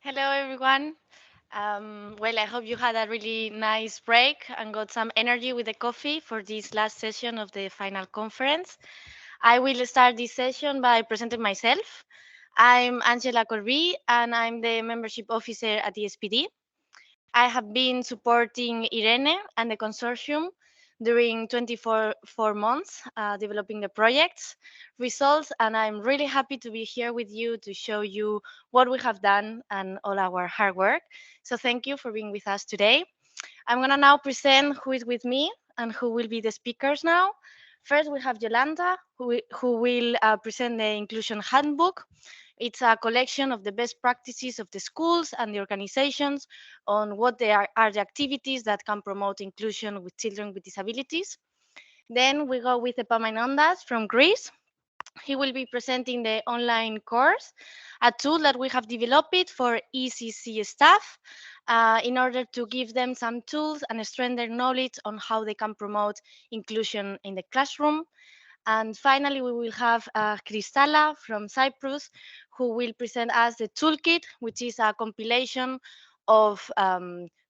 Hello, everyone. Well, I hope you had a really nice break and got some energy with the coffee for this last session of the final conference. I will start this session by presenting myself. I'm Angela Corby, and I'm the membership officer at the SPD. I have been supporting Irene and the consortium during 24 months, developing the project's results, and I'm really happy to be here with you to show you what we have done and all our hard work. So thank you for being with us today. I'm going to now present who is with me and who will be the speakers now. First, we have Yolanda, who will present the Inclusion Handbook. It's a collection of the best practices of the schools and the organizations on what are the activities that can promote inclusion with children with disabilities. Then we go with Epaminondas from Greece. He will be presenting the online course, a tool that we have developed for ECC staff in order to give them some tools and strengthen their knowledge on how they can promote inclusion in the classroom. And finally, we will have Kristalla from Cyprus, who will present us the toolkit, which is a compilation of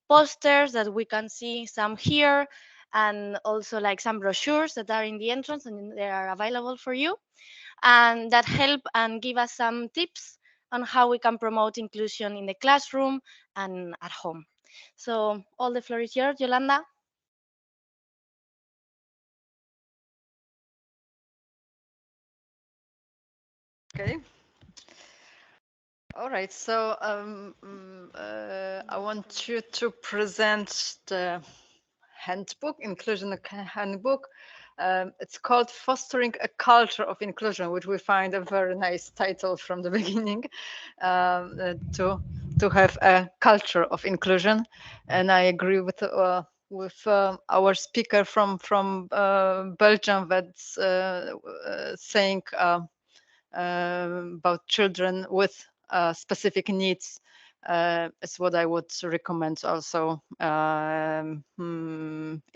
posters that we can see some here, and also like some brochures that are in the entrance and they are available for you, and that help and give us some tips on how we can promote inclusion in the classroom and at home. So all the floor is yours, Yolanda. Okay. All right. So I want you to present the handbook, inclusion handbook. It's called Fostering a Culture of Inclusion, which we find a very nice title from the beginning, to have a culture of inclusion. And I agree with our speaker from Belgium that's saying about children with specific needs is what I would recommend also in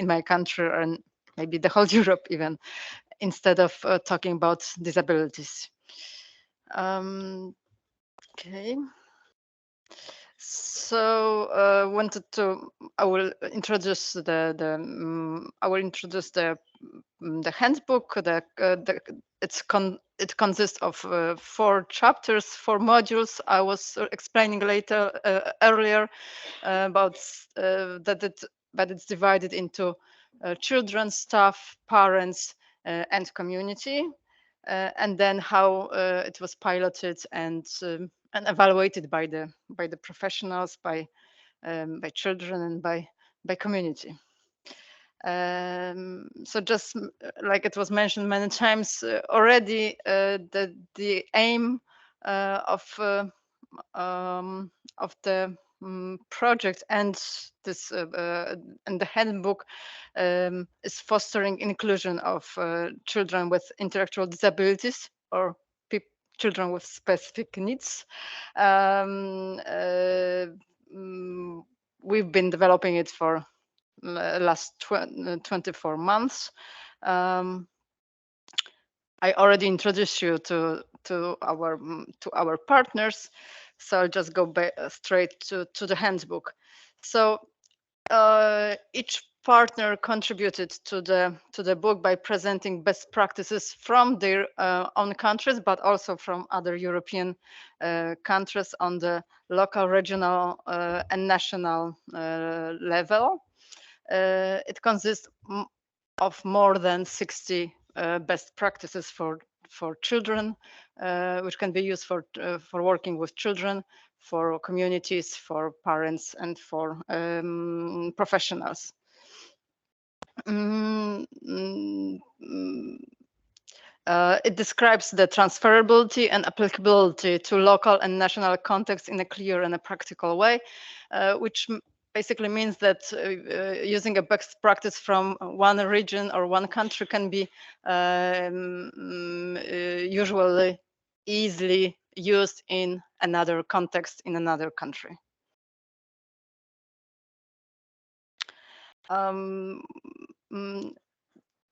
my country and maybe the whole Europe even, instead of talking about disabilities. Okay. So I will introduce the handbook. It consists of 4 chapters, 4 modules. I was explaining earlier about that it's divided into children, staff, parents, and community, and then how it was piloted and evaluated by the professionals, by children, and by community. So just like it was mentioned many times already, the aim of the project and this and the handbook is fostering inclusion of children with intellectual disabilities or children with specific needs. We've been developing it for last 24 months. I already introduced you to our partners, so I'll just go straight to the handbook. So each partner contributed to the book by presenting best practices from their own countries, but also from other European countries on the local, regional, and national level. It consists of more than 60 best practices for children, which can be used for working with children, for communities, for parents, and for professionals. It describes the transferability and applicability to local and national contexts in a clear and a practical way, which basically means that using a best practice from one region or one country can be usually easily used in another context in another country.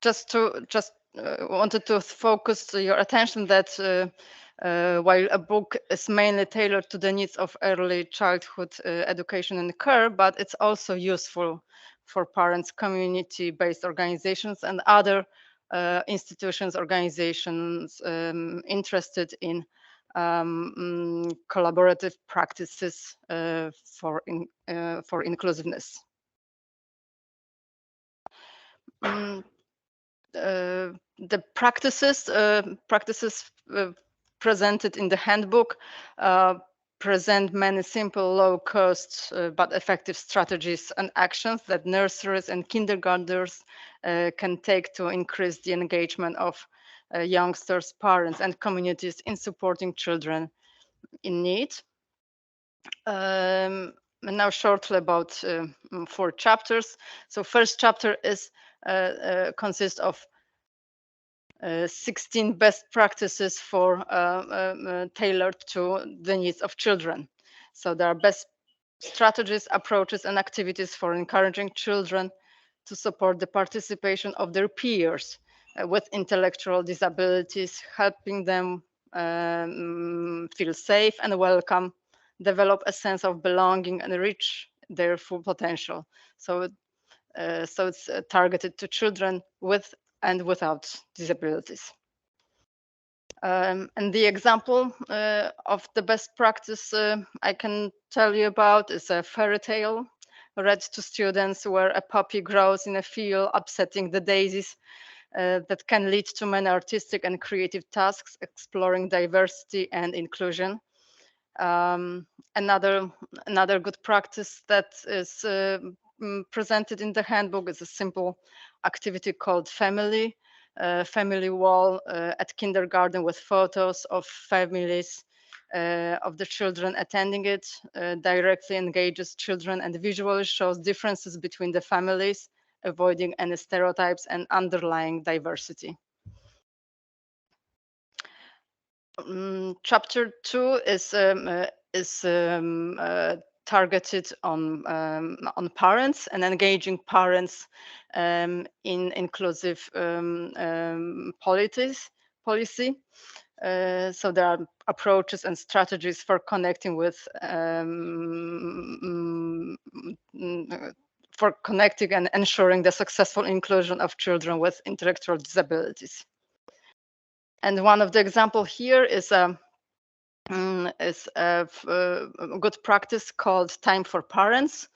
Just wanted to focus your attention that while a book is mainly tailored to the needs of early childhood education and care, but it's also useful for parents, community-based organizations, and other institutions, organizations interested in collaborative practices for inclusiveness. The practices presented in the handbook present many simple, low-cost but effective strategies and actions that nurseries and kindergartners can take to increase the engagement of youngsters, parents, and communities in supporting children in need. And now shortly about 4 chapters. So first chapter is consists of 16 best practices for tailored to the needs of children. So there are best strategies, approaches, and activities for encouraging children to support the participation of their peers with intellectual disabilities, helping them feel safe and welcome, develop a sense of belonging, and reach their full potential. So it's targeted to children with and without disabilities. And the example of the best practice I can tell you about is a fairy tale read to students where a puppy grows in a field, upsetting the daisies that can lead to many artistic and creative tasks, exploring diversity and inclusion. Another good practice that is presented in the handbook is a simple activity called family wall at kindergarten with photos of families of the children attending it, directly engages children and visually shows differences between the families, avoiding any stereotypes and underlying diversity. Chapter 2 is targeted on parents and engaging parents in inclusive policy. So there are approaches and strategies for connecting with for connecting and ensuring the successful inclusion of children with intellectual disabilities. And one of the example here is a good practice called Time for Parents,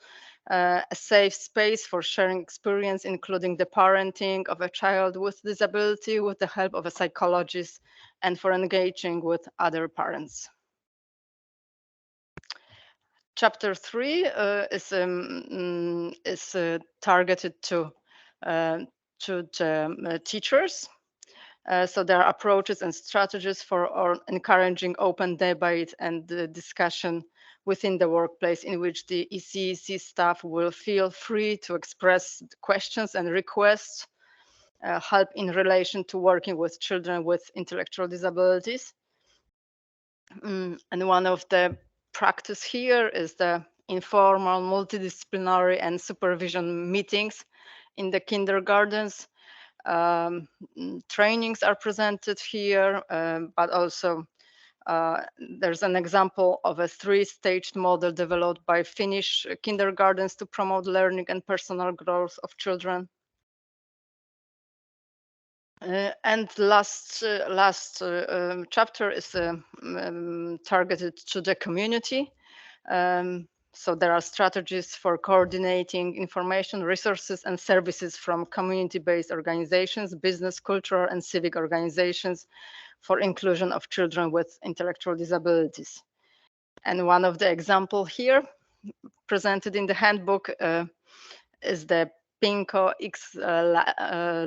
a safe space for sharing experience, including the parenting of a child with disability with the help of a psychologist and for engaging with other parents. Chapter 3 is targeted to the teachers. So there are approaches and strategies for encouraging open debate and discussion within the workplace in which the ECEC staff will feel free to express questions and requests, help in relation to working with children with intellectual disabilities. And one of the practice here is the informal, multidisciplinary and supervision meetings in the kindergartens. Trainings are presented here, but also there's an example of a 3-staged model developed by Finnish kindergartens to promote learning and personal growth of children. And last chapter is targeted to the community. So there are strategies for coordinating information, resources, and services from community-based organizations, business, cultural, and civic organizations for inclusion of children with intellectual disabilities. And one of the example here presented in the handbook is the PINCO XL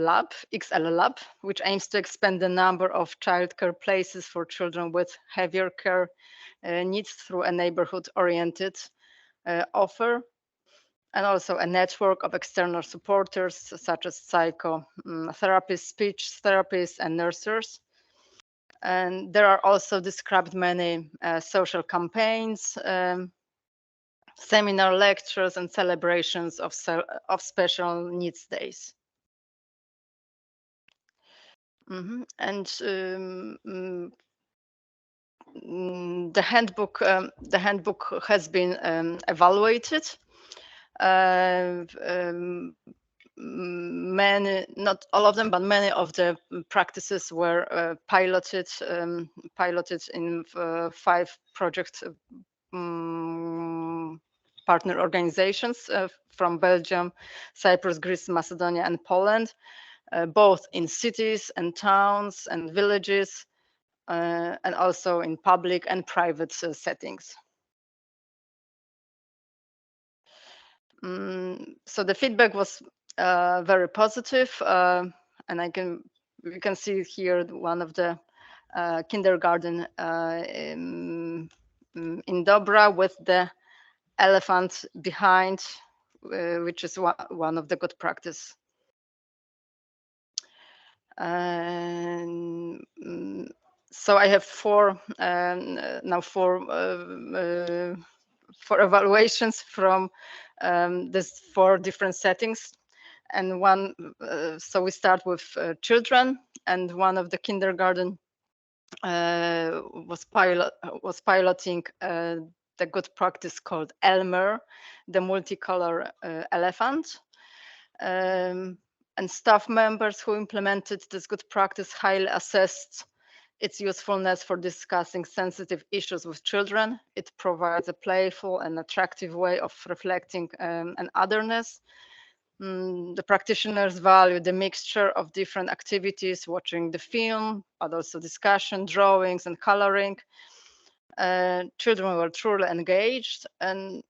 Lab, which aims to expand the number of childcare places for children with heavier care needs through a neighborhood-oriented offer, and also a network of external supporters such as psychotherapists, speech therapists, and nurses. And there are also described many social campaigns, seminar lectures, and celebrations of special needs days. And the handbook has been evaluated. Many, not all of them, but many of the practices were piloted in 5 project partner organizations from Belgium, Cyprus, Greece, Macedonia, and Poland, both in cities and towns and villages, and also in public and private settings. So the feedback was very positive, and we can see here one of the kindergarten in Dobra with the elephant behind, which is one of the good practice. So I have four evaluations from these 4 different settings, and one. So we start with children, and one of the kindergarten was piloting the good practice called Elmer, the multicolor elephant. And staff members who implemented this good practice highly assessed its usefulness for discussing sensitive issues with children. It provides a playful and attractive way of reflecting an otherness. The practitioners value the mixture of different activities, watching the film, but also discussion, drawings, and coloring. Children were truly engaged, and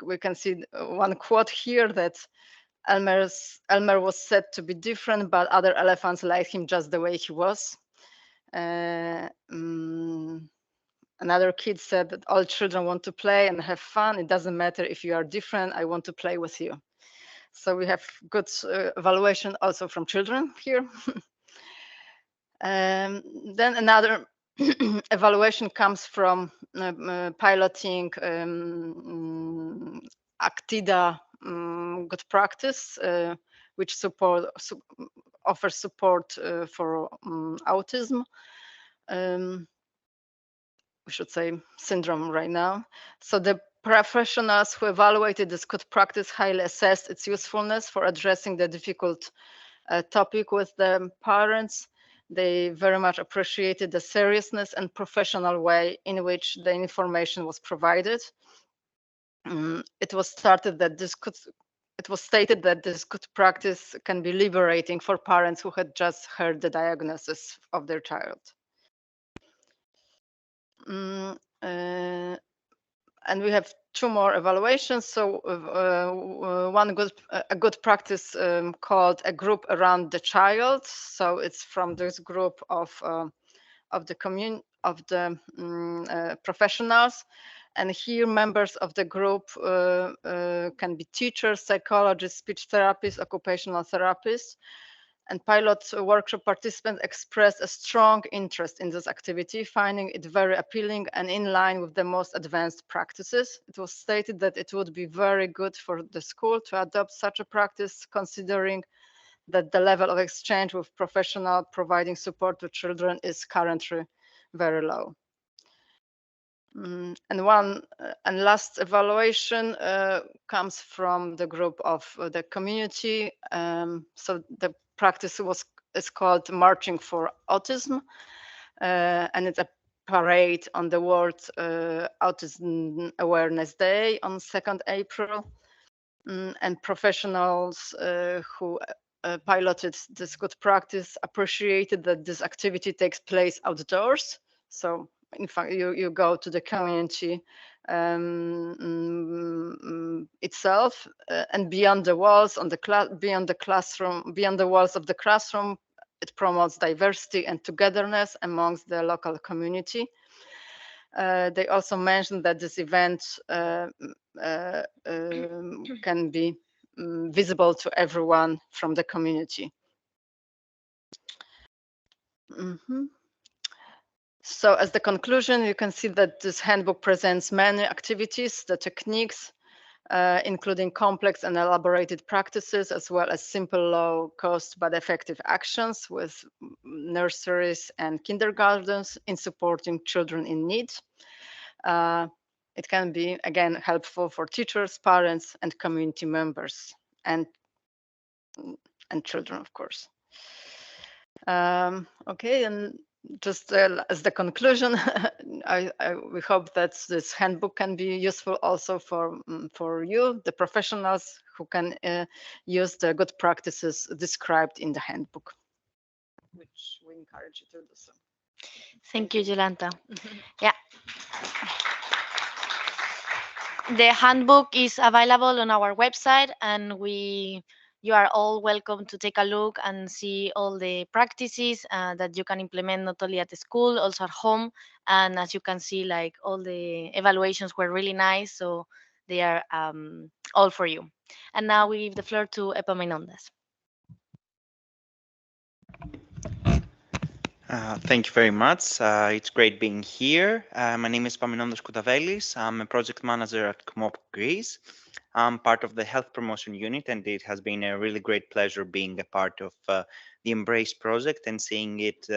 we can see one quote here that Elmer was said to be different, but other elephants liked him just the way he was. Another kid said that all children want to play and have fun. It doesn't matter if you are different. I want to play with you. So we have good evaluation also from children here. Then another evaluation comes from piloting Actida good practice, which offers support for autism. We should say syndrome right now. So the professionals who evaluated this good practice highly assessed its usefulness for addressing the difficult topic with the parents. They very much appreciated the seriousness and professional way in which the information was provided. It was stated that this good practice can be liberating for parents who had just heard the diagnosis of their child. And we have 2 more evaluations. So a good practice called A Group Around the Child. So it's from this group of the professionals. And here members of the group can be teachers, psychologists, speech therapists, occupational therapists. And pilot workshop participants expressed a strong interest in this activity, finding it very appealing and in line with the most advanced practices. It was stated that it would be very good for the school to adopt such a practice, considering that the level of exchange with professionals providing support to children is currently very low. And last evaluation comes from the group of the community. So the practice is called Marching for Autism, and it's a parade on the World Autism Awareness Day on 2nd April. And professionals who piloted this good practice appreciated that this activity takes place outdoors. So in fact, you go to the community itself, and beyond the walls beyond the walls of the classroom, it promotes diversity and togetherness amongst the local community. They also mentioned that this event can be visible to everyone from the community. So as the conclusion, you can see that this handbook presents many activities, the techniques, including complex and elaborated practices, as well as simple, low cost but effective actions with nurseries and kindergartens in supporting children in need. It can be, again, helpful for teachers, parents, and community members, and children, of course. Okay, and just as the conclusion, we hope that this handbook can be useful also for you, the professionals who can use the good practices described in the handbook, which we encourage you to do so. Thank you, Jolanta. Yeah. The handbook is available on our website, and you are all welcome to take a look and see all the practices that you can implement not only at the school, also at home. And as you can see, like all the evaluations were really nice, so they are all for you. And now we give the floor to Epaminondas. Thank you very much. It's great being here. My name is Paminondas Koutavelis. I'm a project manager at CMOP Greece. I'm part of the health promotion unit, and it has been a really great pleasure being a part of the Embrace project and seeing it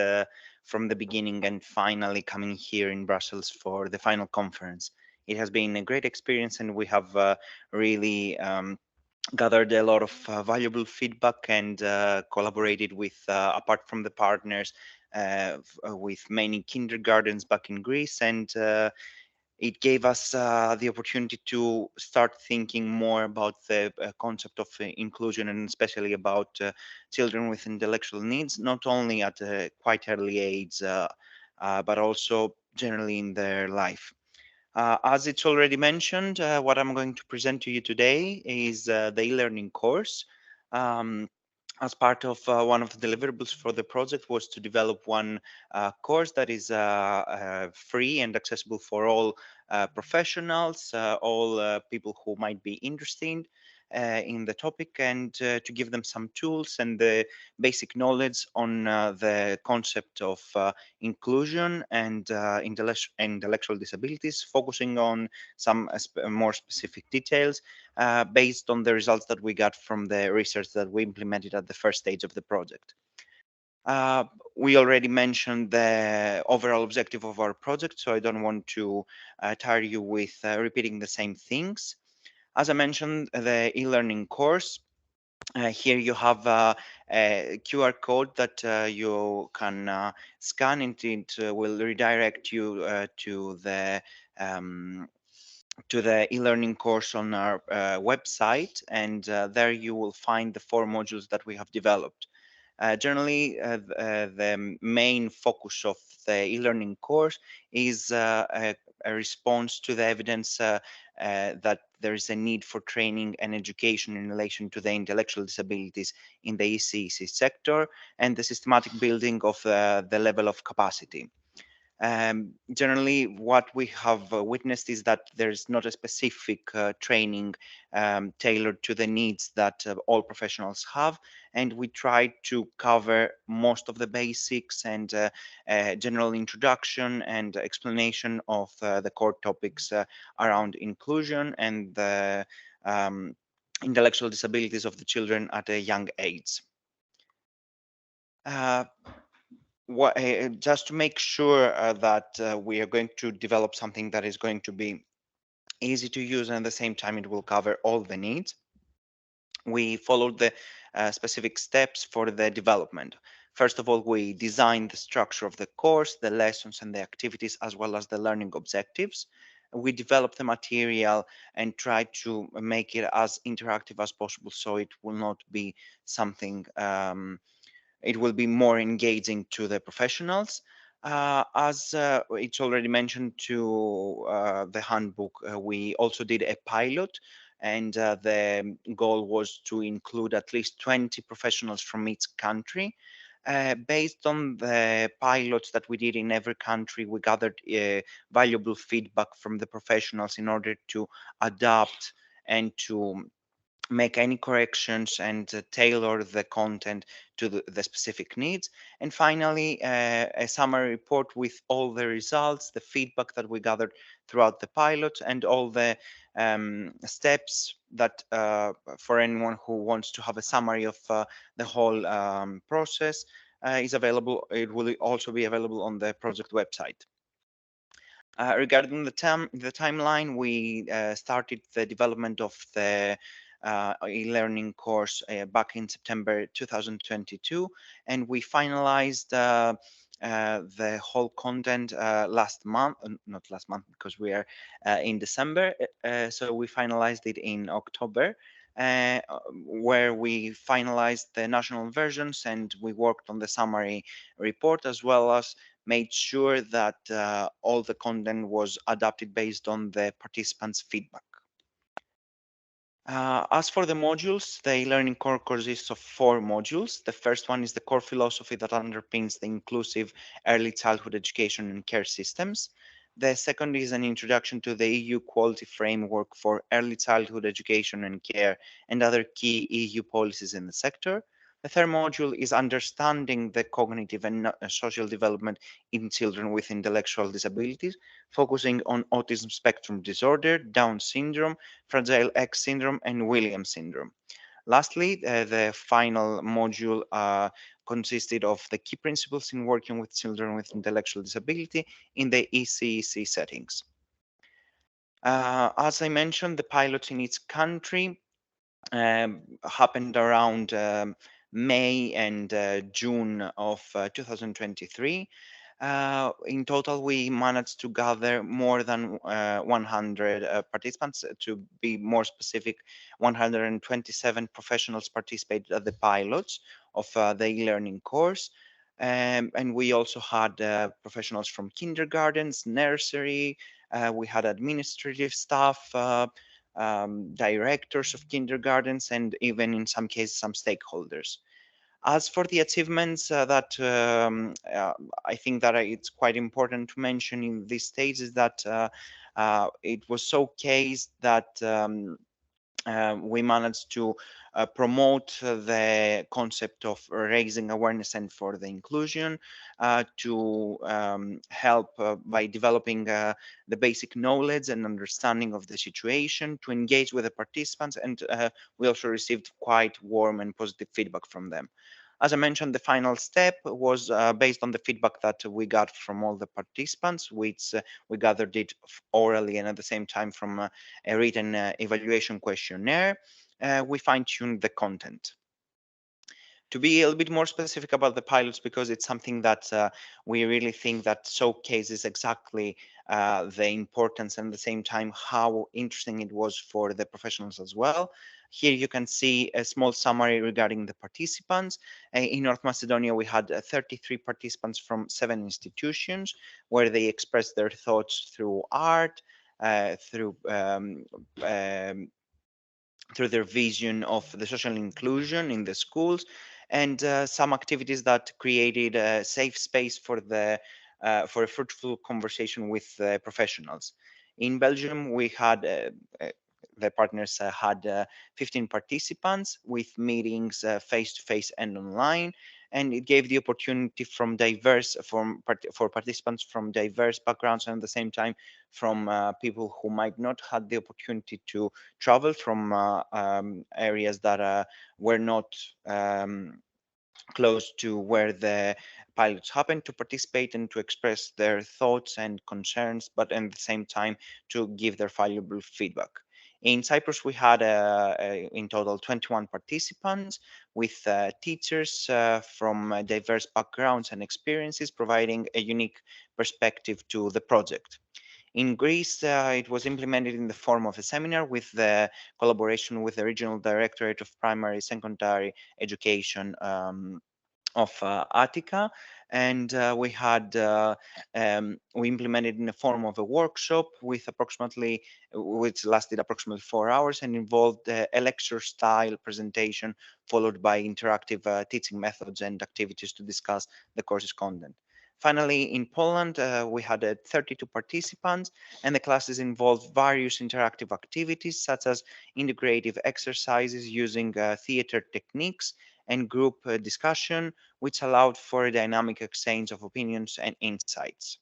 from the beginning and finally coming here in Brussels for the final conference. It has been a great experience, and we have really gathered a lot of valuable feedback and collaborated with, apart from the partners, with many kindergartens back in Greece, and it gave us the opportunity to start thinking more about the concept of inclusion, and especially about children with intellectual needs, not only at a quite early age, but also generally in their life. As it's already mentioned, what I'm going to present to you today is the e-learning course. Um, as part of one of the deliverables for the project was to develop one course that is free and accessible for all professionals, all people who might be interested in the topic, and to give them some tools and the basic knowledge on the concept of inclusion and intellectual disabilities, focusing on some more specific details based on the results that we got from the research that we implemented at the first stage of the project. We already mentioned the overall objective of our project, so I don't want to tire you with repeating the same things. As I mentioned, the e-learning course, here you have a QR code that you can scan, and it will redirect you um, to the e-learning course on our website, and there you will find the 4 modules that we have developed. Generally, the main focus of the e-learning course is a response to the evidence that there is a need for training and education in relation to the intellectual disabilities in the ECEC sector, and the systematic building of the level of capacity. Generally, what we have witnessed is that there's not a specific training tailored to the needs that all professionals have, and we try to cover most of the basics and general introduction and explanation of the core topics around inclusion and the intellectual disabilities of the children at a young age. Just to make sure that we are going to develop something that is going to be easy to use, and at the same time it will cover all the needs, we followed the specific steps for the development. First of all, we designed the structure of the course, the lessons and the activities, as well as the learning objectives. We developed the material and tried to make it as interactive as possible, so it will not be something it will be more engaging to the professionals. As it's already mentioned to the handbook, we also did a pilot, and the goal was to include at least 20 professionals from each country. Based on the pilots that we did in every country, we gathered valuable feedback from the professionals in order to adapt and to make any corrections and tailor the content to the specific needs. And finally, a summary report with all the results, the feedback that we gathered throughout the pilot, and all the steps that for anyone who wants to have a summary of the whole process is available. It will also be available on the project website. Regarding the timeline, we started the development of the e-learning course back in September 2022, and we finalized the whole content last month, not last month because we are in December. So we finalized it in October, where we finalized the national versions and we worked on the summary report, as well as made sure that all the content was adapted based on the participants' feedback. As for the modules, the e-learning core consists of 4 modules. The first one is the core philosophy that underpins the inclusive early childhood education and care systems. The second is an introduction to the EU quality framework for early childhood education and care and other key EU policies in the sector. The third module is understanding the cognitive and social development in children with intellectual disabilities, focusing on autism spectrum disorder, Down syndrome, Fragile X syndrome, and Williams syndrome. Lastly, the final module consisted of the key principles in working with children with intellectual disability in the ECEC settings. As I mentioned, the pilots in each country happened around May and June of 2023. In total, we managed to gather more than 100 participants. To be more specific, 127 professionals participated at the pilots of the e-learning course. And we also had professionals from kindergartens, nursery, we had administrative staff, directors of kindergartens, and even in some cases, some stakeholders. As for the achievements that I think that it's quite important to mention in this stage is that it was showcased that we managed to promote the concept of raising awareness and for the inclusion, to help by developing the basic knowledge and understanding of the situation, to engage with the participants, and we also received quite warm and positive feedback from them. As I mentioned, the final step was based on the feedback that we got from all the participants, which we gathered it orally and at the same time from a written evaluation questionnaire. We fine-tuned the content. To be a little bit more specific about the pilots, because it's something that we really think that showcases exactly the importance and at the same time how interesting it was for the professionals as well. Here you can see a small summary regarding the participants. In North Macedonia, we had 33 participants from 7 institutions where they expressed their thoughts through art, through their vision of the social inclusion in the schools, and some activities that created a safe space for a fruitful conversation with professionals. In Belgium, we had the partners had 15 participants with meetings face to face and online, and it gave the opportunity from for participants from diverse backgrounds, and at the same time from people who might not had the opportunity to travel from areas that were not close to where the pilots happened, to participate and to express their thoughts and concerns, but at the same time to give their valuable feedback. In Cyprus, we had in total 21 participants with teachers from diverse backgrounds and experiences, providing a unique perspective to the project. In Greece, it was implemented in the form of a seminar with the collaboration with the Regional Directorate of Primary Secondary Education of Attica, and we implemented in the form of a workshop which lasted approximately 4 hours and involved a lecture style presentation followed by interactive teaching methods and activities to discuss the course's content. Finally, in Poland, we had 32 participants, and the classes involved various interactive activities such as integrative exercises using theater techniques and group discussion, which allowed for a dynamic exchange of opinions and insights.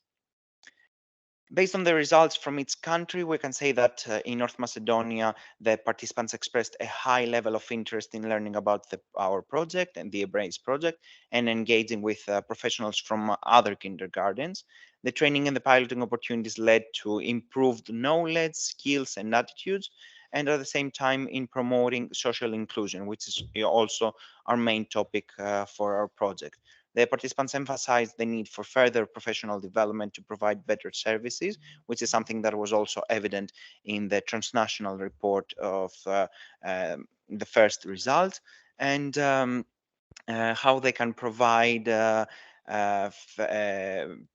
Based on the results from each country, we can say that in North Macedonia, the participants expressed a high level of interest in learning about our project and the Embrace project and engaging with professionals from other kindergartens. The training and the piloting opportunities led to improved knowledge, skills, and attitudes, and at the same time in promoting social inclusion, which is also our main topic for our project. The participants emphasized the need for further professional development to provide better services, which is something that was also evident in the transnational report of the first result, and how they can provide uh,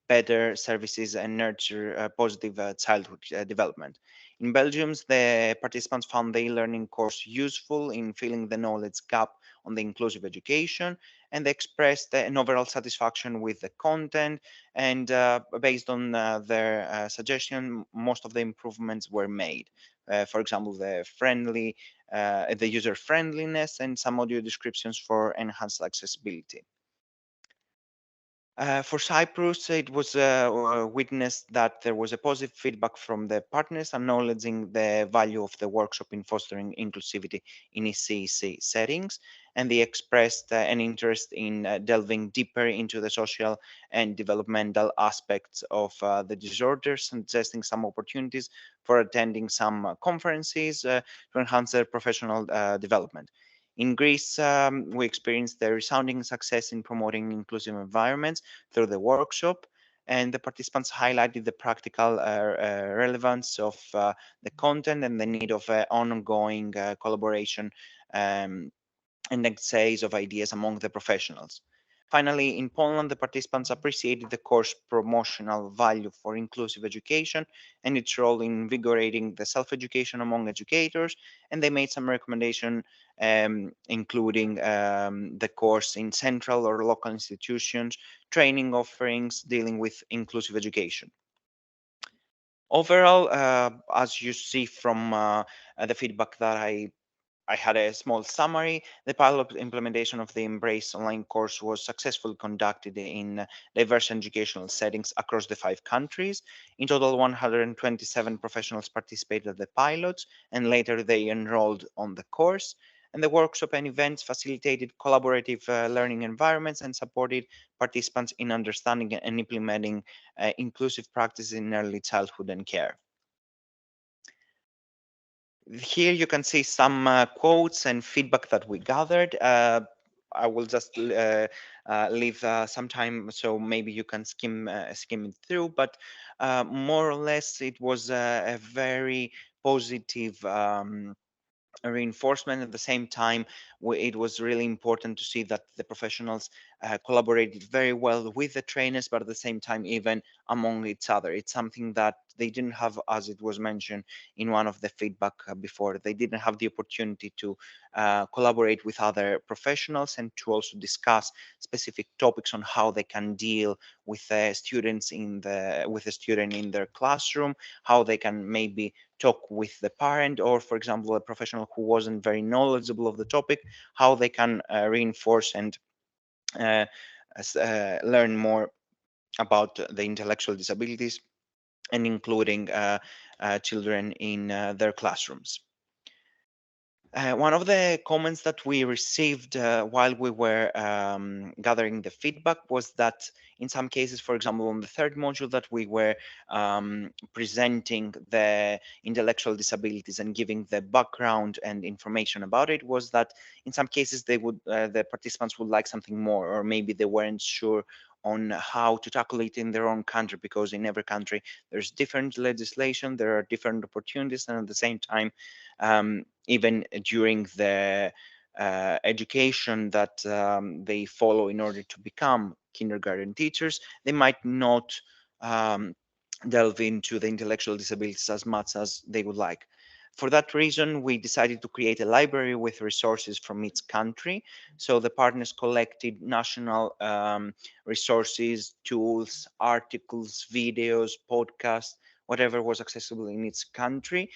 better services and nurture positive childhood development. In Belgium, the participants found the e-learning course useful in filling the knowledge gap on the inclusive education, and they expressed an overall satisfaction with the content. And based on their suggestion, most of the improvements were made. For example, the user friendliness and some audio descriptions for enhanced accessibility. For Cyprus, it was witnessed that there was a positive feedback from the partners, acknowledging the value of the workshop in fostering inclusivity in ECEC settings, and they expressed an interest in delving deeper into the social and developmental aspects of the disorders, suggesting some opportunities for attending some conferences to enhance their professional development. In Greece, we experienced a resounding success in promoting inclusive environments through the workshop, and the participants highlighted the practical relevance of the content and the need of ongoing collaboration um, and exchange of ideas among the professionals. Finally, in Poland, the participants appreciated the course promotional value for inclusive education and its role in invigorating the self-education among educators, and they made some recommendation, including the course in central or local institutions, training offerings dealing with inclusive education. Overall, as you see from the feedback that I had a small summary. The pilot implementation of the Embrace online course was successfully conducted in diverse educational settings across the 5 countries. In total, 127 professionals participated at the pilots, and later they enrolled on the course. And the workshop and events facilitated collaborative learning environments and supported participants in understanding and implementing inclusive practices in early childhood and care. Here you can see some quotes and feedback that we gathered. I will just leave some time so maybe you can skim it through, but more or less it was a very positive reinforcement. At the same time, it was really important to see that the professionals collaborated very well with the trainers, but at the same time even among each other. It's something that they didn't have, as it was mentioned in one of the feedback before. They didn't have the opportunity to collaborate with other professionals and to also discuss specific topics on how they can deal with students with a student in their classroom, how they can maybe talk with the parent, or for example a professional who wasn't very knowledgeable of the topic, how they can reinforce and uh, learn more about the intellectual disabilities and including children in their classrooms. One of the comments that we received while we were gathering the feedback was that in some cases, for example, on the third module that we were presenting the intellectual disabilities and giving the background and information about it, was that in some cases the participants would like something more, or maybe they weren't sure on how to tackle it in their own country, because in every country there's different legislation, there are different opportunities, and at the same time even during the education that they follow in order to become kindergarten teachers, they might not delve into the intellectual disabilities as much as they would like. For that reason, we decided to create a library with resources from each country. So the partners collected national resources, tools, articles, videos, podcasts, whatever was accessible in each country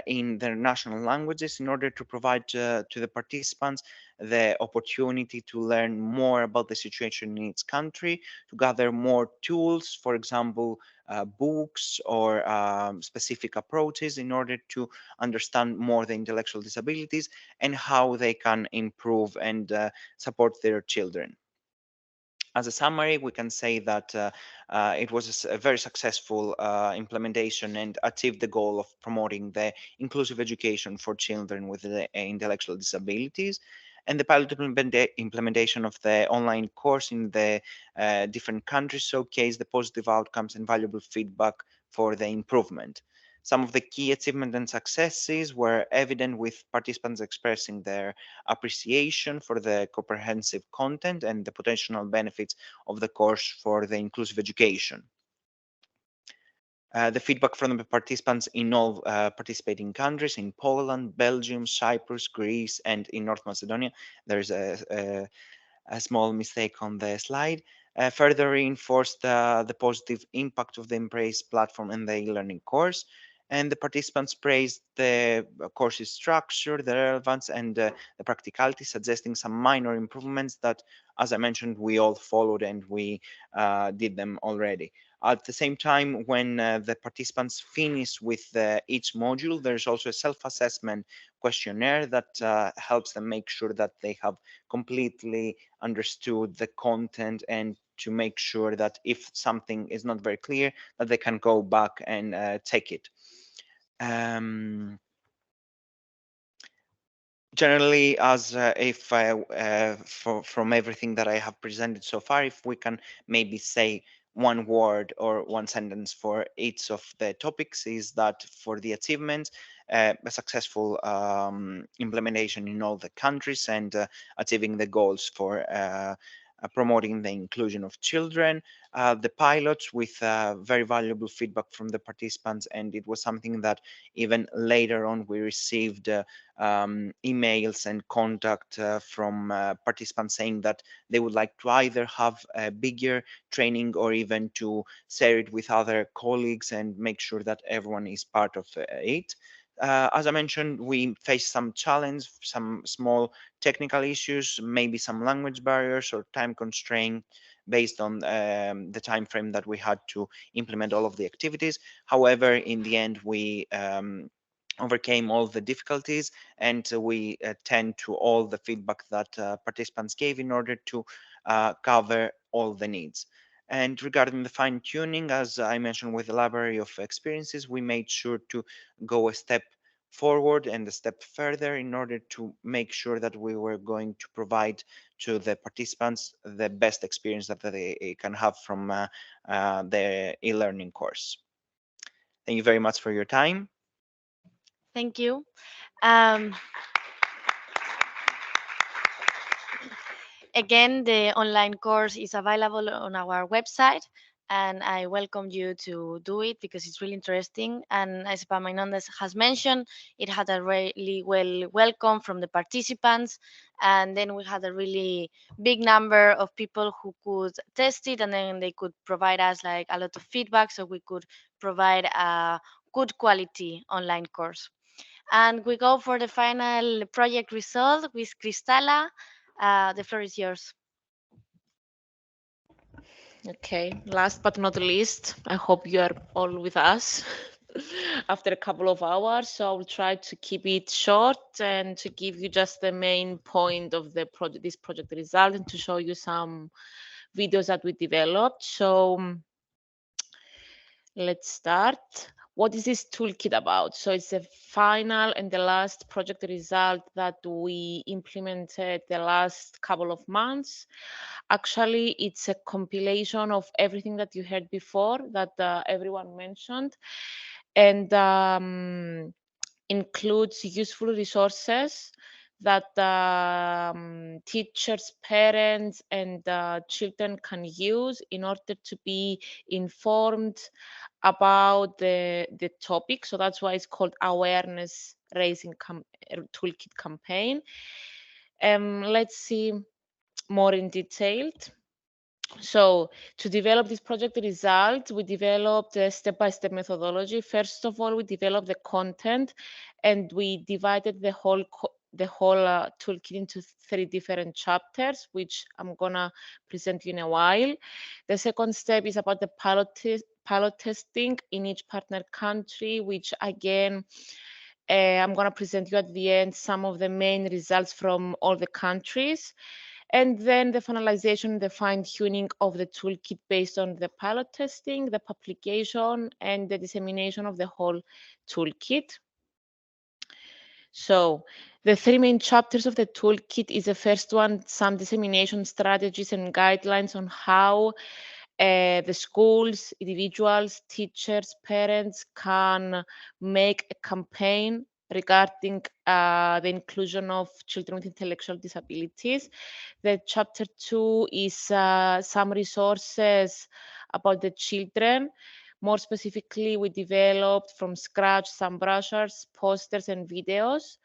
in their national languages in order to provide to the participants the opportunity to learn more about the situation in each country, to gather more tools, for example, books or specific approaches in order to understand more the intellectual disabilities and how they can improve and support their children. As a summary, we can say that it was a very successful implementation and achieved the goal of promoting the inclusive education for children with intellectual disabilities. And the pilot implementation of the online course in the different countries showcased the positive outcomes and valuable feedback for the improvement. Some of the key achievements and successes were evident, with participants expressing their appreciation for the comprehensive content and the potential benefits of the course for the inclusive education. The feedback from the participants in all participating countries, in Poland, Belgium, Cyprus, Greece, and in North Macedonia. There's a small mistake on the slide. Further reinforced the positive impact of the Embrace platform and the e-learning course. And the participants praised the course's structure, the relevance, and the practicality, suggesting some minor improvements that, as I mentioned, we all followed and we did them already. At the same time, when the participants finish with each module, there's also a self-assessment questionnaire that helps them make sure that they have completely understood the content, and to make sure that if something is not very clear, that they can go back and take it. Generally, as if from everything that I have presented so far, if we can maybe say one word or one sentence for each of the topics, is that for the achievements, a successful implementation in all the countries and achieving the goals for promoting the inclusion of children, the pilots with very valuable feedback from the participants, and it was something that even later on we received emails and contact from participants saying that they would like to either have a bigger training or even to share it with other colleagues and make sure that everyone is part of it. As I mentioned, we faced some challenge, some small technical issues, maybe some language barriers or time constraint based on the time frame that we had to implement all of the activities. However, in the end, we overcame all the difficulties, and we tend to all the feedback that participants gave in order to cover all the needs. And regarding the fine tuning, as I mentioned, with the library of experiences, we made sure to go a step forward and a step further in order to make sure that we were going to provide to the participants the best experience that they can have from the e-learning course. Thank you very much for your time. Thank you. Um, Again, the online course is available on our website, and I welcome you to do it because it's really interesting. And as Epaminondas has mentioned, it had a really well welcome from the participants, and then we had a really big number of people who could test it, and then they could provide us like a lot of feedback, so we could provide a good quality online course. And we go for the final project result with Cristala. The floor is yours. Okay, last but not least, I hope you are all with us after a couple of hours. So I'll try to keep it short and to give you just the main point of the project, this project result, and to show you some videos that we developed. So let's start. What is this toolkit about? So it's the final and the last project result that we implemented the last couple of months. Actually, it's a compilation of everything that you heard before that everyone mentioned, and includes useful resources that teachers, parents, and children can use in order to be informed about the topic. So that's why it's called awareness raising toolkit campaign. Let's see more in detail. So to develop this project result, we developed a step-by-step methodology. First of all, we developed the content, and we divided the whole toolkit into 3 different chapters, which I'm gonna present you in a while. The second step is about the pilot testing in each partner country, which again, I'm gonna present you at the end some of the main results from all the countries. And then the finalization, the fine-tuning of the toolkit based on the pilot testing, the publication, and the dissemination of the whole toolkit. So the 3 main chapters of the toolkit is the first one, some dissemination strategies and guidelines on how the schools, individuals, teachers, parents can make a campaign regarding the inclusion of children with intellectual disabilities. The chapter 2 is some resources about the children. More specifically, we developed from scratch some brochures, posters, and videos,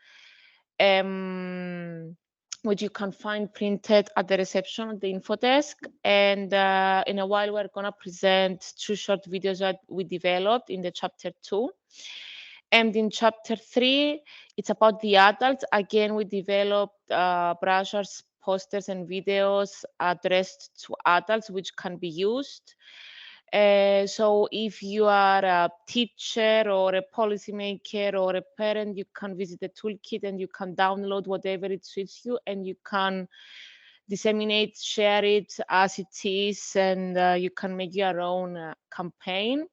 which you can find printed at the reception at the info desk. And in a while, we're going to present 2 short videos that we developed in the chapter 2. And in chapter 3, it's about the adults. Again, we developed brochures, posters, and videos addressed to adults, which can be used. So if you are a teacher or a policymaker or a parent, you can visit the toolkit and you can download whatever it suits you, and you can disseminate, share it as it is, and you can make your own campaign.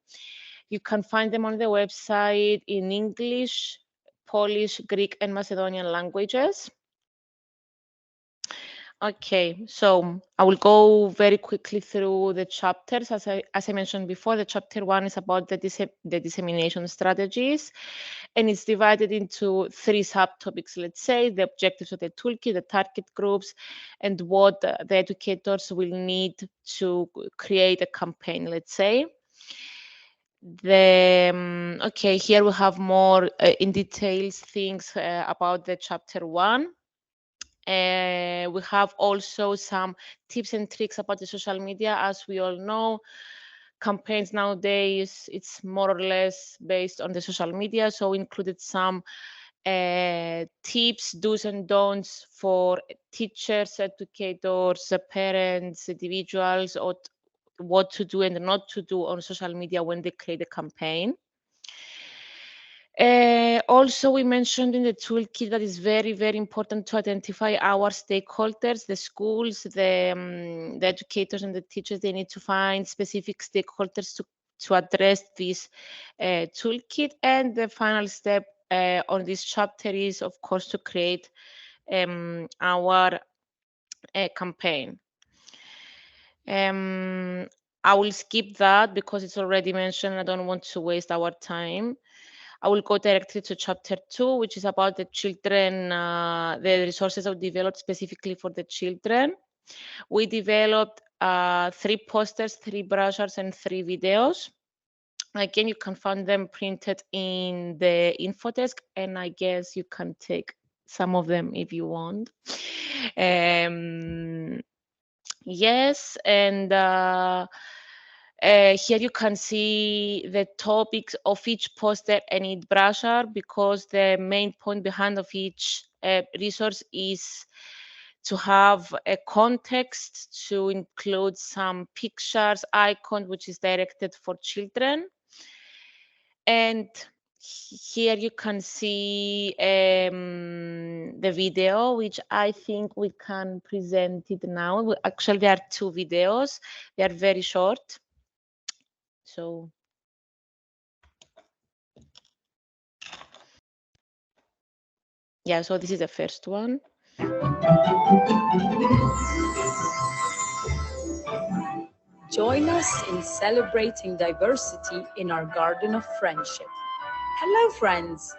You can find them on the website in English, Polish, Greek, and Macedonian languages. Okay, so I will go very quickly through the chapters. As I mentioned before, the chapter 1 is about the dissemination strategies, and it's divided into 3 subtopics, let's say: the objectives of the toolkit, the target groups, and what the educators will need to create a campaign, let's say. Okay, here we have more in details things about the chapter 1. We have also some tips and tricks about the social media. As we all know, campaigns nowadays, it's more or less based on the social media. So we included some tips, do's and don'ts for teachers, educators, parents, individuals, or what to do and not to do on social media when they create a campaign. Also, we mentioned in the toolkit that it's very, very important to identify our stakeholders, the schools, the educators and the teachers. They need to find specific stakeholders to address this toolkit. And the final step on this chapter is, of course, to create our campaign. I will skip that because it's already mentioned. I don't want to waste our time. I will go directly to chapter 2, which is about the children, the resources that we developed specifically for the children. We developed 3 posters, 3 brochures, and 3 videos. Again, you can find them printed in the info desk, and I guess you can take some of them if you want. Yes, and here you can see the topics of each poster and each brochure, because the main point behind of each resource is to have a context, to include some pictures, icons, which is directed for children. And here you can see the video, which I think we can present it now. Actually, there are 2 videos. They are very short. So yeah, so this is the first one. Join us in celebrating diversity in our garden of friendship. Hello, friends.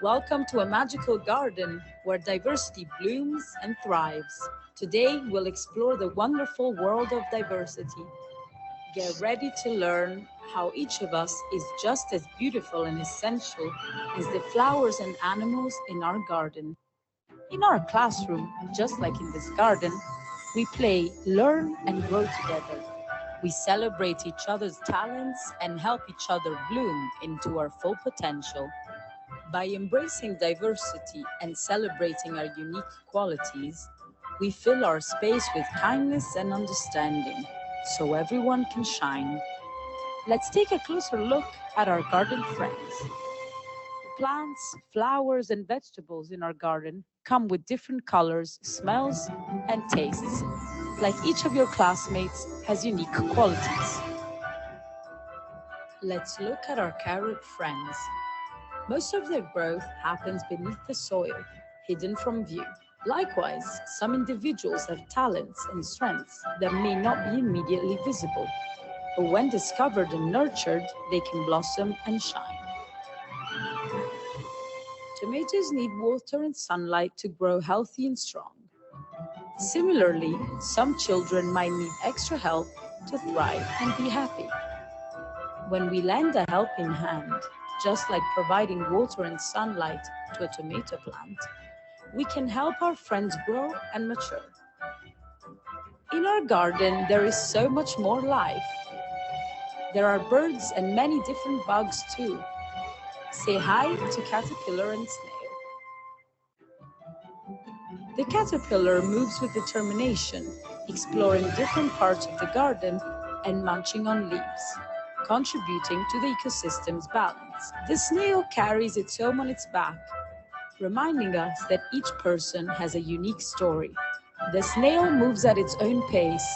Welcome to a magical garden where diversity blooms and thrives. Today, we'll explore the wonderful world of diversity. Get ready to learn how each of us is just as beautiful and essential as the flowers and animals in our garden. In our classroom, just like in this garden, we play, learn, and grow together. We celebrate each other's talents and help each other bloom into our full potential. By embracing diversity and celebrating our unique qualities, we fill our space with kindness and understanding, so everyone can shine. Let's take a closer look at our garden friends. Plants, flowers, and vegetables in our garden come with different colors, smells, and tastes. Like each of your classmates has unique qualities. Let's look at our carrot friends. Most of their growth happens beneath the soil, hidden from view. Likewise, some individuals have talents and strengths that may not be immediately visible, but when discovered and nurtured, they can blossom and shine. Tomatoes need water and sunlight to grow healthy and strong. Similarly, some children might need extra help to thrive and be happy. When we lend a helping hand, just like providing water and sunlight to a tomato plant, we can help our friends grow and mature. In our garden, there is so much more life. There are birds and many different bugs too. Say hi to caterpillar and snail. The caterpillar moves with determination, exploring different parts of the garden and munching on leaves, contributing to the ecosystem's balance. The snail carries its home on its back, reminding us that each person has a unique story. The snail moves at its own pace,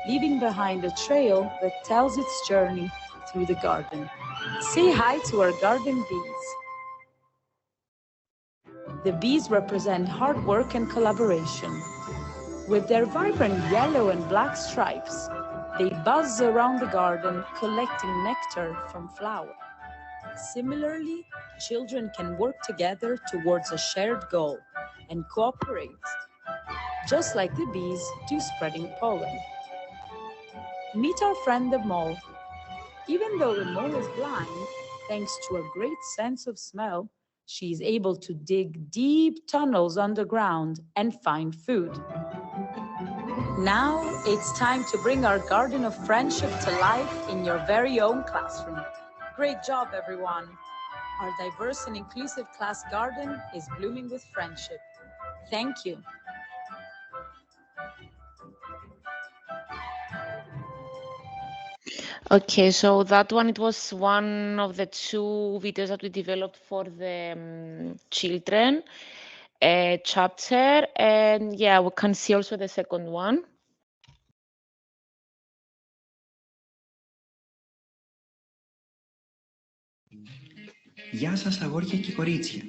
leaving behind a trail that tells its journey through the garden. Say hi to our garden bees. The bees represent hard work and collaboration. With their vibrant yellow and black stripes, they buzz around the garden, collecting nectar from flowers. Similarly, children can work together towards a shared goal and cooperate, just like the bees do spreading pollen. Meet our friend the mole. Even though the mole is blind, thanks to a great sense of smell, she is able to dig deep tunnels underground and find food. Now it's time to bring our garden of friendship to life in your very own classroom. Great job, everyone. Our diverse and inclusive class garden is blooming with friendship. Thank you. Okay, so that one, it was one of the two videos that we developed for the children chapter. And yeah, we can see also the second one. Γεια σας αγόρια και κορίτσια.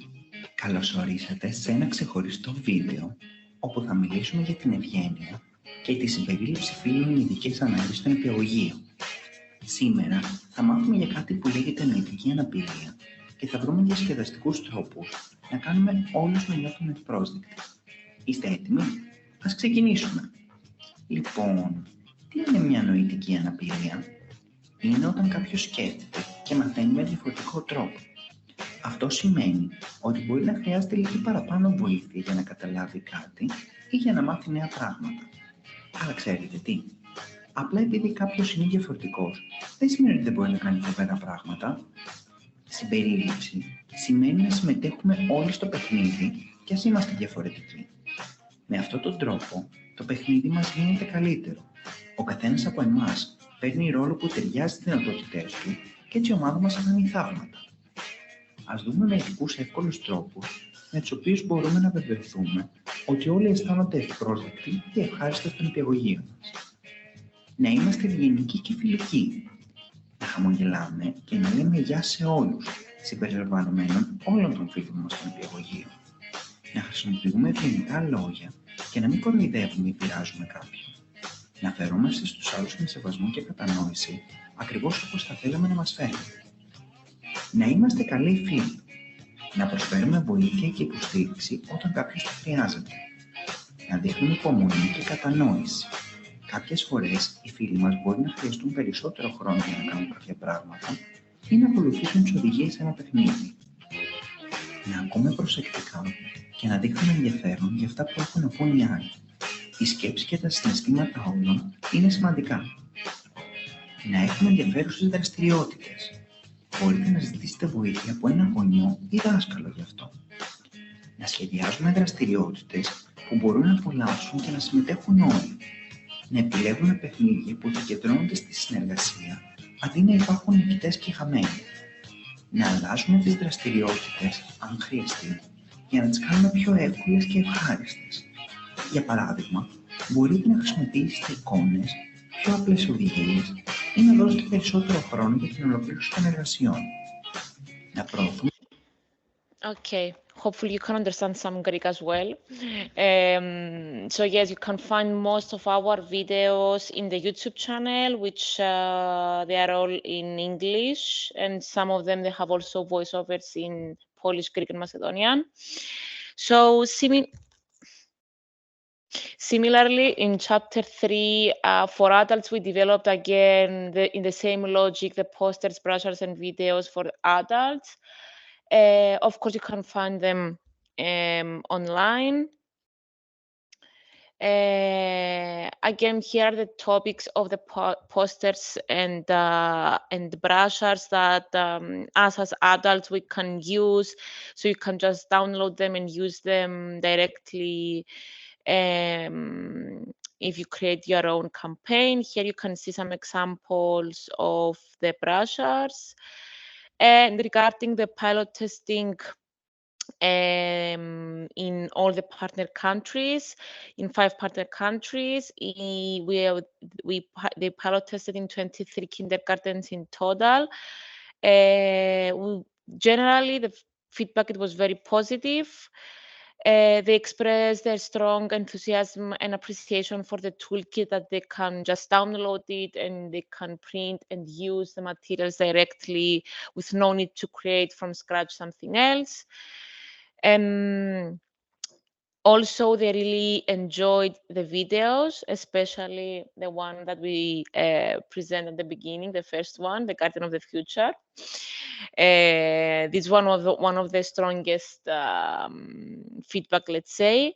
Καλώς ορίσατε σε ένα ξεχωριστό βίντεο όπου θα μιλήσουμε για την ευγένεια και τη συμπερίληψη φίλων με ειδικές ανάγκες στον νηπιαγωγείο. Σήμερα θα μάθουμε για κάτι που λέγεται νοητική αναπηρία και θα βρούμε διασκεδαστικούς τρόπους να κάνουμε όλους να νιώθουν ευπρόσδεκτοι. Είστε έτοιμοι? Ας ξεκινήσουμε. Λοιπόν, τι είναι μια νοητική αναπηρία? Είναι όταν κάποιος σκέφτεται και μαθαίνει με διαφορετικό τρόπο. Αυτό σημαίνει ότι μπορεί να χρειάζεται λίγη παραπάνω βοήθεια για να καταλάβει κάτι ή για να μάθει νέα πράγματα. Αλλά ξέρετε τι? Απλά επειδή κάποιος είναι διαφορετικός, δεν σημαίνει ότι δεν μπορεί να κάνει φοβερά πράγματα. Συμπερίληψη σημαίνει να συμμετέχουμε όλοι στο παιχνίδι και ας είμαστε διαφορετικοί. Με αυτόν τον τρόπο, το παιχνίδι μας γίνεται καλύτερο. Ο καθένας από εμάς παίρνει ρόλο που ταιριάζει στις δυνατότητές του και έτσι η ομάδα μας θα κάνει θαύματα. Ας δούμε μερικούς εύκολους τρόπους με τους οποίους μπορούμε να βεβαιωθούμε ότι όλοι αισθάνονται ευπρόσδεκτοι και ευχάριστοι στον νηπιαγωγείο μας. Να είμαστε ευγενικοί και φιλικοί. Να χαμογελάμε και να λέμε γεια σε όλους, συμπεριλαμβανομένων όλων των φίλων μας στον νηπιαγωγείο. Να χρησιμοποιούμε ευγενικά λόγια και να μην κοροϊδεύουμε ή πειράζουμε κάποιον. Να φερόμαστε στους άλλους με σεβασμό και κατανόηση, ακριβώς όπως θα θέλαμε να μας φέρουν. Να είμαστε καλοί φίλοι. Να προσφέρουμε βοήθεια και υποστήριξη όταν κάποιος το χρειάζεται. Να δείχνουμε υπομονή και κατανόηση. Κάποιες φορές οι φίλοι μας μπορεί να χρειαστούν περισσότερο χρόνο για να κάνουν κάποια πράγματα ή να ακολουθήσουν τις οδηγίες σε ένα παιχνίδι. Να ακούμε προσεκτικά και να δείχνουμε ενδιαφέρον για αυτά που έχουν να πούν οι άλλοι. Η σκέψη και τα συναισθήματα όλων είναι σημαντικά. Να έχουμε ενδιαφέρουσες δραστηριότητες. Μπορείτε να ζητήσετε βοήθεια από ένα γονιό ή δάσκαλο γι' αυτό. Να σχεδιάζουμε δραστηριότητες που μπορούν να απολαύσουν και να συμμετέχουν όλοι. Να επιλέγουμε παιχνίδια που επικεντρώνονται στη συνεργασία, αντί να υπάρχουν νικητές και χαμένοι. Να αλλάζουμε τις δραστηριότητες, αν χρειαστεί, για να τις κάνουμε πιο εύκολες και ευχάριστες. Για παράδειγμα, μπορείτε να χρησιμοποιήσετε εικόνες, πιο απλές οδηγίες ή να δώσετε περισσότερο χρόνο για την ολοκλήρωση των εργασιών. Να προωθούμε. Okay, hopefully you can understand some Greek as well. So yes, you can find most of our videos in the YouTube channel, which they are all in English, and some of them they have also voiceovers in Polish, Greek, and Macedonian. So similarly, in chapter 3, for adults, we developed again in the same logic, the posters, brochures, and videos for adults. Of course, you can find them online. Again, here are the topics of the posters and brochures that us as adults we can use. So you can just download them and use them directly if you create your own campaign. Here you can see some examples of the brochures. And regarding the pilot testing in all the partner countries, in 5 partner countries, they pilot tested in 23 kindergartens in total. Generally, the feedback, it was very positive. They expressed their strong enthusiasm and appreciation for the toolkit, that they can just download it and they can print and use the materials directly with no need to create from scratch something else. Also, they really enjoyed the videos, especially the one that we presented at the beginning, the first one, the Garden of the Future. This one of the strongest feedback, let's say.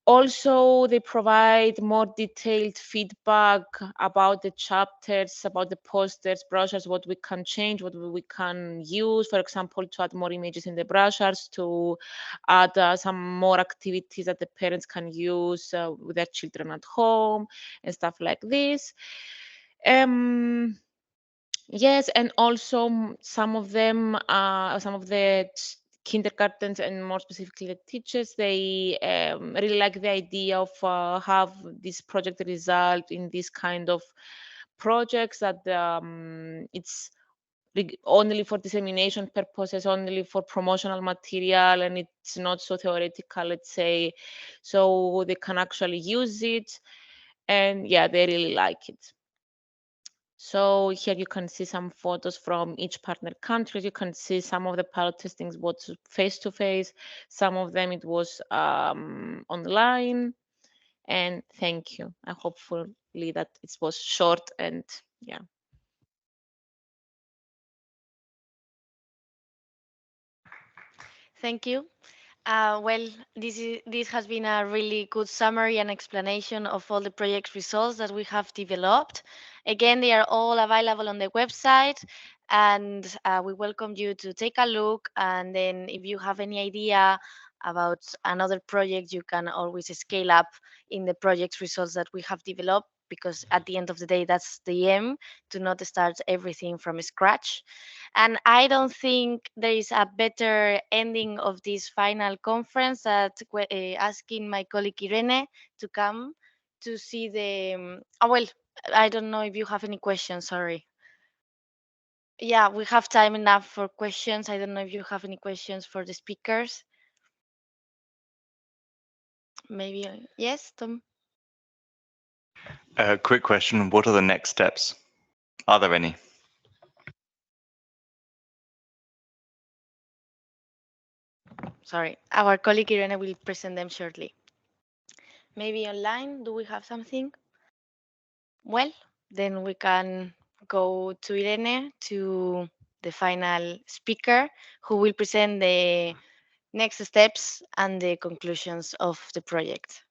Also, they provide more detailed feedback about the chapters, about the posters, brochures, what we can change, what we can use, for example, to add more images in the brochures, to add some more activities that the parents can use with their children at home and stuff like this. Yes, and also some of them, some of the kindergartens and more specifically the teachers, they really like the idea of have this project result in this kind of projects, that it's only for dissemination purposes, only for promotional material, and it's not so theoretical, let's say, so they can actually use it, and yeah, they really like it. So here you can see some photos from each partner country. You can see some of the pilot testings was face-to-face, some of them it was online. And thank you. I hopefully that it was short and yeah. Thank you. Well, this has been a really good summary and explanation of all the project results that we have developed. Again, they are all available on the website, and we welcome you to take a look. And then if you have any idea about another project, you can always scale up in the project results that we have developed, because at the end of the day, that's the aim, to not start everything from scratch. And I don't think there is a better ending of this final conference than asking my colleague Irene to come to see the. Well, I don't know if you have any questions. Sorry. Yeah, we have time enough for questions. I don't know if you have any questions for the speakers. Maybe yes, Tom. Quick question: what are the next steps? Are there any? sorry, our colleague Irene will present them shortly. Maybe online, do we have something? Well, then we can go to Irene, to the final speaker, who will present the next steps and the conclusions of the project.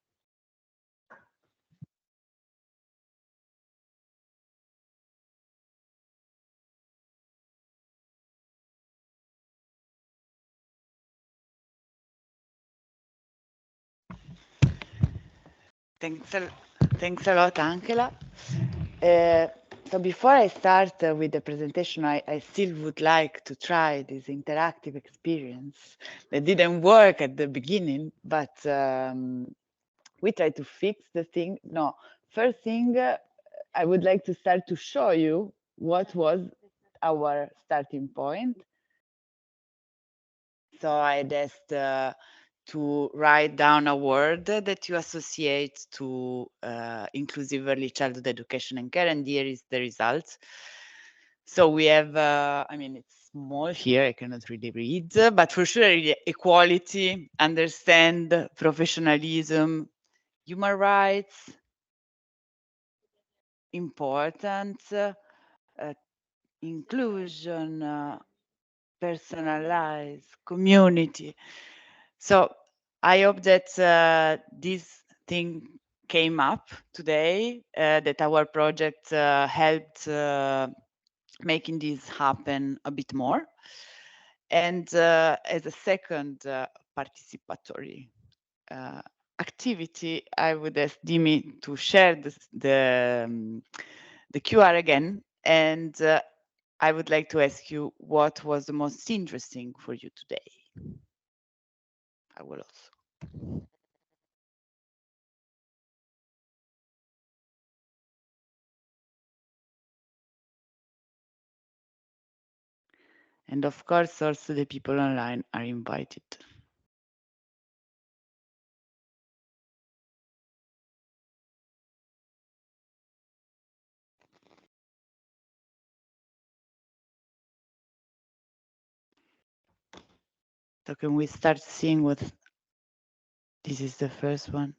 Thanks a lot, Angela. So before I start with the presentation, I still would like to try this interactive experience that didn't work at the beginning, but we tried to fix the thing. No, first thing, I would like to start to show you what was our starting point. So I asked to write down a word that you associate to inclusive early childhood education and care, and here is the result. So we have, I mean, it's small here, I cannot really read, but for sure, equality, understand, professionalism, human rights, important, inclusion, personalized, community. So I hope that this thing came up today, that our project helped making this happen a bit more. And as a second participatory activity, I would ask Dimi to share the QR again. And I would like to ask you what was the most interesting for you today. I will also. And of course, also the people online are invited. So can we start seeing what this is the first one?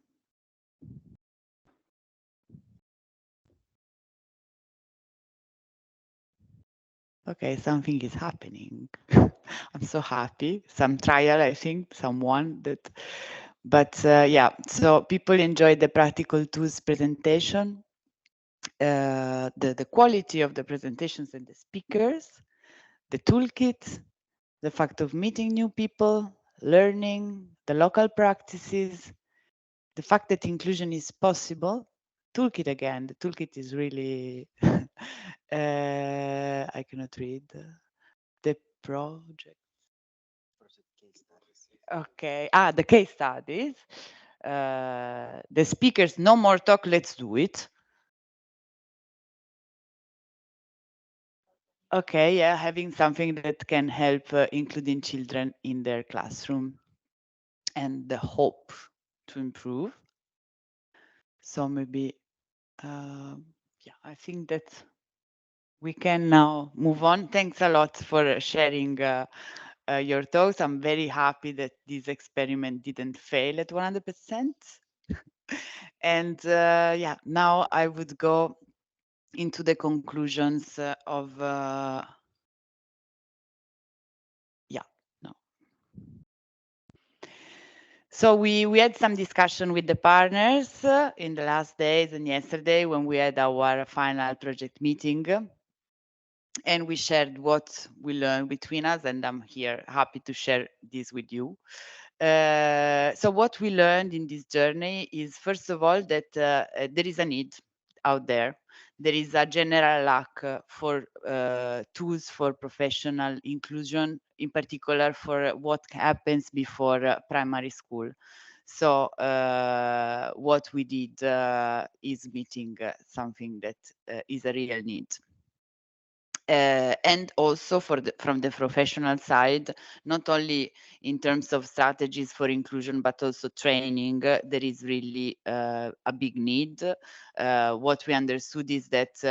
Okay, something is happening. I'm so happy. Some trial, I think, someone that, but yeah, so people enjoyed the practical tools presentation, the quality of the presentations and the speakers, the toolkit, the fact of meeting new people, learning, the local practices, the fact that inclusion is possible. Toolkit again, the toolkit is really, I cannot read the project. Okay, the case studies. The speakers, no more talk, let's do it. Okay, yeah, having something that can help including children in their classroom and the hope to improve. So maybe, yeah, I think that we can now move on. Thanks a lot for sharing your thoughts. I'm very happy that this experiment didn't fail at 100%. And yeah, now I would go into the conclusions of, yeah, no. So we had some discussion with the partners in the last days and yesterday when we had our final project meeting. And we shared what we learned between us, and I'm here happy to share this with you. So what we learned in this journey is, first of all, that there is a need out there. There is a general lack for tools for professional inclusion, in particular for what happens before primary school. So what we did is meeting something that is a real need. And also from the professional side, not only in terms of strategies for inclusion, but also training, there is really a big need. What we understood is that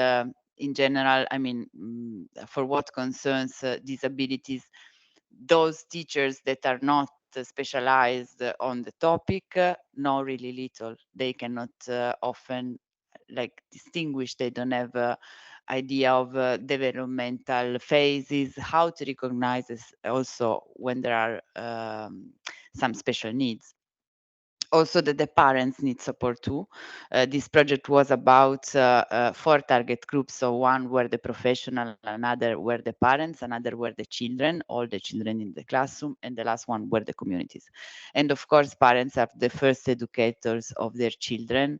in general, I mean, for what concerns disabilities, those teachers that are not specialized on the topic know really little. They cannot often like distinguish. They don't have idea of developmental phases, how to recognize this also when there are some special needs. Also that the parents need support too. This project was about 4 target groups. So one were the professional, another were the parents, another were the children, all the children in the classroom, and the last one were the communities. And of course, parents are the first educators of their children.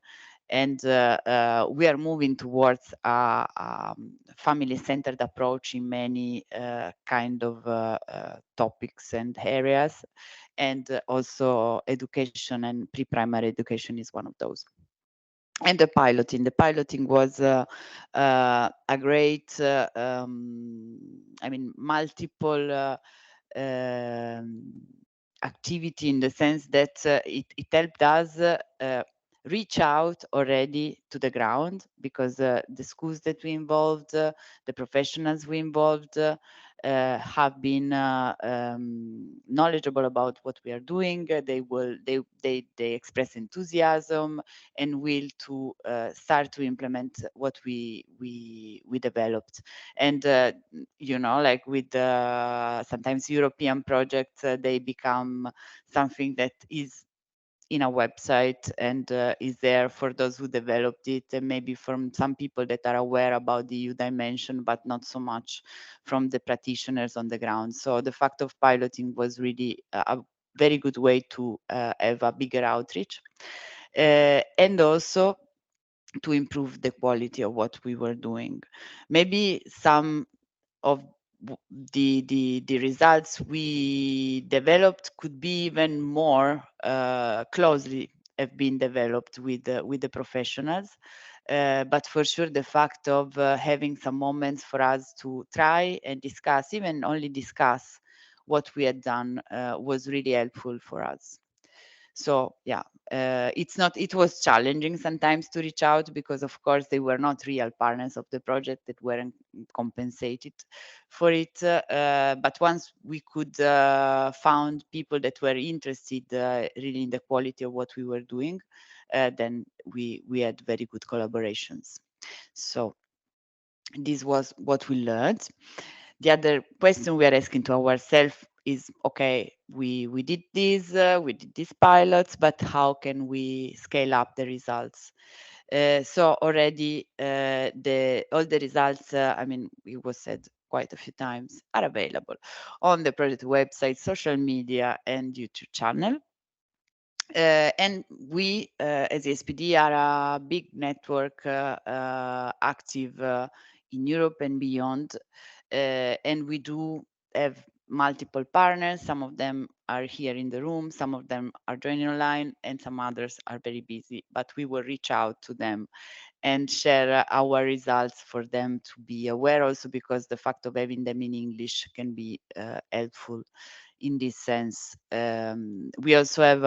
And we are moving towards a family-centered approach in many kind of topics and areas. And also education and pre-primary education is one of those. And the piloting was a great, I mean, multiple activity in the sense that it helped us reach out already to the ground, because the schools that we involved, the professionals we involved, have been knowledgeable about what we are doing. They express enthusiasm and will to start to implement what we developed. And you know, like with sometimes European projects, they become something that is in a website and is there for those who developed it, and maybe from some people that are aware about the EU dimension, but not so much from the practitioners on the ground. So the fact of piloting was really a very good way to have a bigger outreach, and also to improve the quality of what we were doing. Maybe some of the results we developed could be even more closely have been developed with the professionals. But for sure, the fact of having some moments for us to try and discuss, even only discuss what we had done, was really helpful for us. So yeah, it was challenging sometimes to reach out, because of course they were not real partners of the project, that weren't compensated for it. But once we could found people that were interested really in the quality of what we were doing, then we had very good collaborations. So this was what we learned. The other question we are asking to ourselves is, okay, we did this, we did these pilots, but how can we scale up the results? So already all the results, I mean, it was said quite a few times, are available on the project website, social media, and YouTube channel. And we, as SPD, are a big network active in Europe and beyond. And we do have multiple partners. Some of them are here in the room, some of them are joining online, and some others are very busy. But we will reach out to them and share our results for them to be aware, also because the fact of having them in English can be helpful in this sense. We also have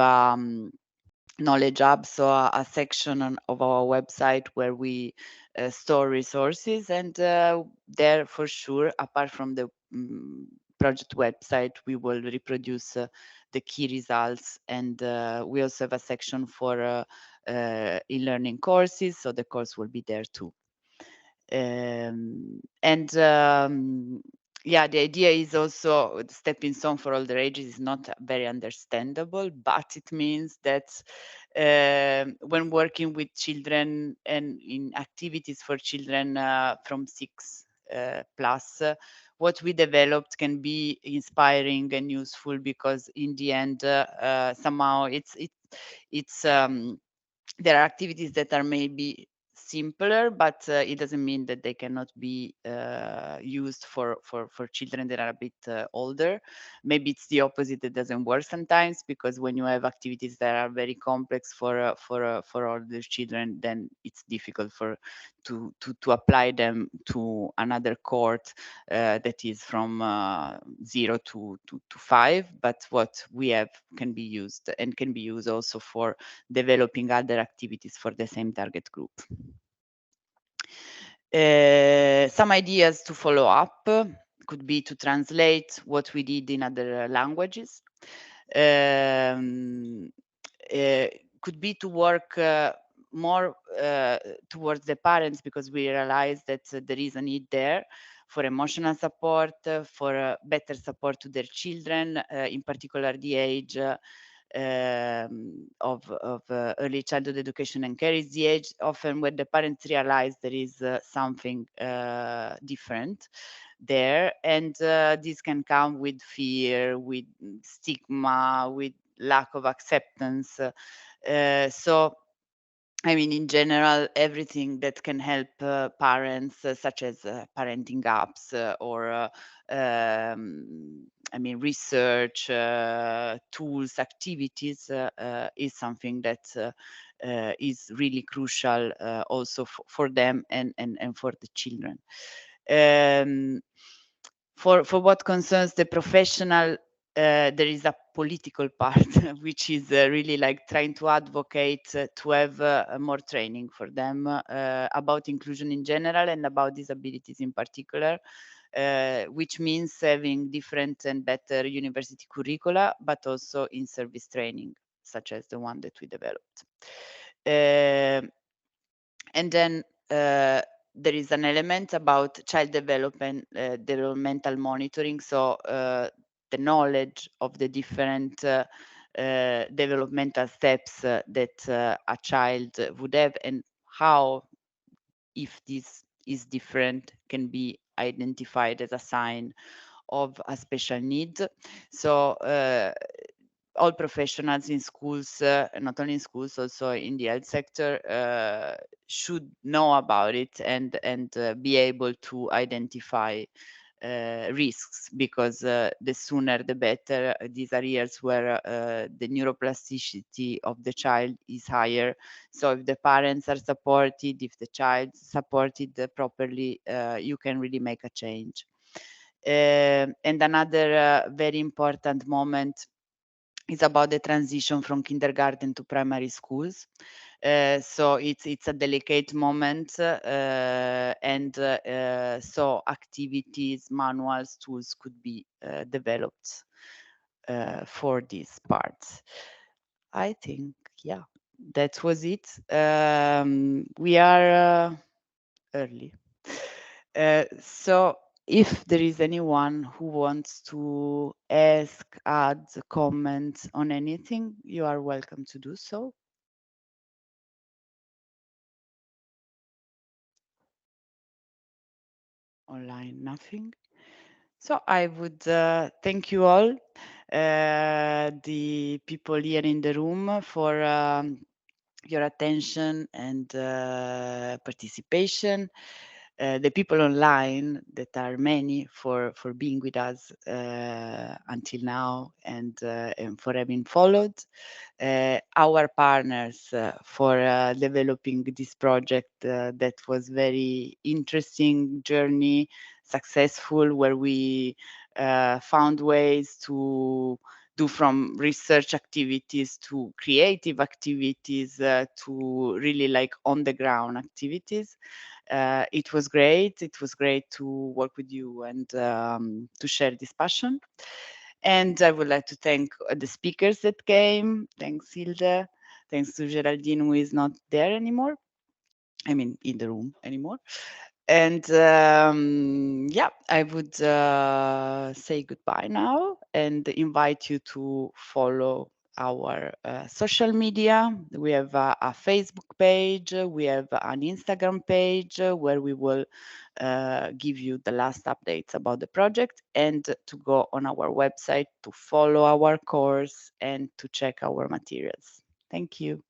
knowledge hub, so a section of our website where we store resources, and there for sure, apart from the project website, we will reproduce the key results, and we also have a section for e-learning courses, so the course will be there too. Yeah, the idea is also stepping stone for older ages is not very understandable, but it means that when working with children and in activities for children from 6 plus, what we developed can be inspiring and useful, because in the end, somehow it's there are activities that are maybe simpler, but it doesn't mean that they cannot be used for children that are a bit older. Maybe it's the opposite, that doesn't work sometimes, because when you have activities that are very complex for older children, then it's difficult to apply them to another cohort that is from 0 to 5. But what we have can be used, and can be used also for developing other activities for the same target group. Some ideas to follow up could be to translate what we did in other languages. could be to work more towards the parents, because we realize that there is a need there for emotional support, for better support to their children, in particular the age of early childhood education and care is the age often when the parents realize there is something different there, and this can come with fear, with stigma, with lack of acceptance. So I mean, in general, everything that can help parents, such as parenting apps or, I mean, research tools, activities, is something that is really crucial also for them and for the children. For what concerns the professional, there is a political part, which is really like trying to advocate to have more training for them about inclusion in general and about disabilities in particular, which means having different and better university curricula, but also in-service training, such as the one that we developed. And then there is an element about child development, developmental monitoring. So the knowledge of the different developmental steps that a child would have, and how, if this is different, can be identified as a sign of a special need. So all professionals in schools, not only in schools, also in the health sector, should know about it and be able to identify risks, because the sooner the better. These are years where the neuroplasticity of the child is higher. So if the parents are supported, if the child is supported properly, you can really make a change. And another very important moment is about the transition from kindergarten to primary schools. So it's a delicate moment, so activities, manuals, tools could be developed for these parts. I think, yeah, that was it. We are early. So if there is anyone who wants to ask, add, comment on anything, you are welcome to do so. Online, nothing. So I would thank you all, the people here in the room, for your attention and participation. The people online, that are many, for being with us until now, and for having followed. Our partners for developing this project, that was very interesting journey, successful, where we found ways to do from research activities to creative activities to really like on the ground activities. It was great. It was great to work with you and to share this passion. And I would like to thank the speakers that came. Thanks, Hilde. Thanks to Geraldine, who is not there anymore. I mean, in the room anymore. And yeah, I would say goodbye now and invite you to follow our social media. We have a Facebook page, we have an Instagram page where we will give you the last updates about the project, and to go on our website to follow our course and to check our materials. Thank you.